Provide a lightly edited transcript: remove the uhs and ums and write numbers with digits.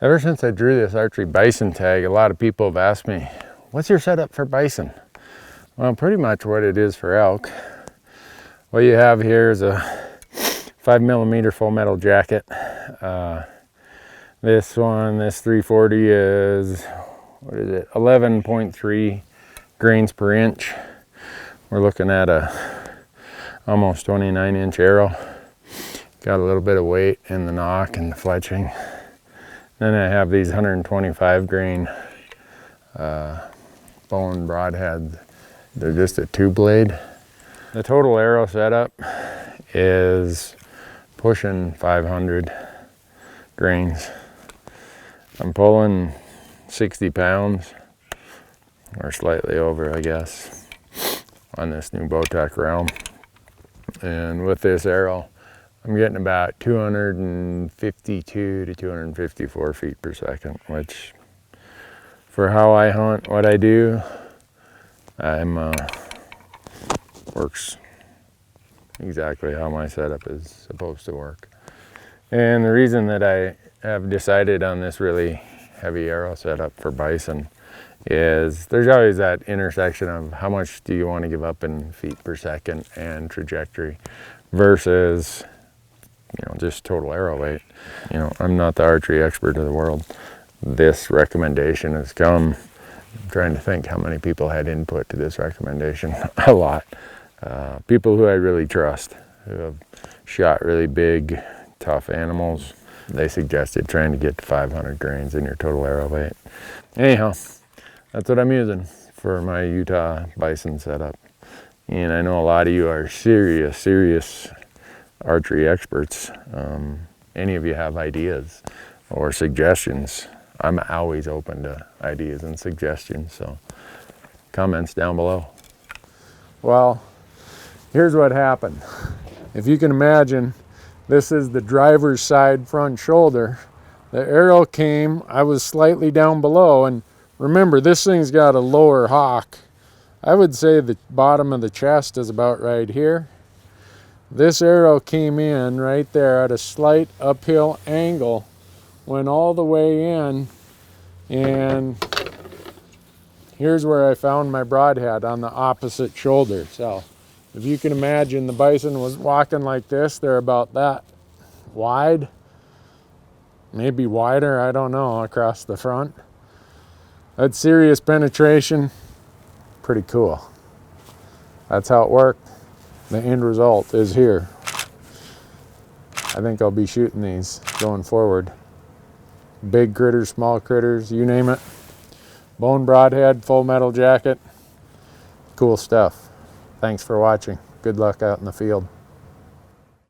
Ever since I drew this archery bison tag, a lot of people have asked me, what's your setup for bison? Well, pretty much what it is for elk. What you have here is a 5mm full metal jacket. This 340 is, what is it, 11.3 grains per inch. We're looking at a almost 29-inch arrow. Got a little bit of weight in the nock and the fletching. Then I have these 125 grain bone broadheads. They're just a 2-blade. The total arrow setup is pushing 500 grains. I'm pulling 60 pounds, or slightly over, I guess, on this new Bowtech realm. And with this arrow, I'm getting about 252 to 254 feet per second, which for how I hunt, what I do, works exactly how my setup is supposed to work. And the reason that I have decided on this really heavy arrow setup for bison is there's always that intersection of how much do you want to give up in feet per second and trajectory versus, you know, just total arrow weight. You know, I'm not the archery expert of the world. This recommendation has come. I'm trying to think how many people had input to this recommendation. A lot. People who I really trust, who have shot really big, tough animals. They suggested trying to get to 500 grains in your total arrow weight. Anyhow, that's what I'm using for my Utah bison setup. And I know a lot of you are serious archery experts. Any of you have ideas or suggestions, I'm always open to ideas and suggestions, so comments down below. Well, here's what happened. If you can imagine, this is the driver's side front shoulder. The arrow came, I was slightly down below, and remember, this thing's got a lower hock. I would say the bottom of the chest is about right here. This arrow came in right there at a slight uphill angle, went all the way in, and here's where I found my broadhead, on the opposite shoulder. So if you can imagine, the bison was walking like this. They're about that wide, maybe wider, I don't know, across the front. That's serious penetration. Pretty cool. That's how it worked. The end result is here. I think I'll be shooting these going forward. Big critters, small critters, you name it. Bone broadhead, full metal jacket. Cool stuff. Thanks for watching. Good luck out in the field.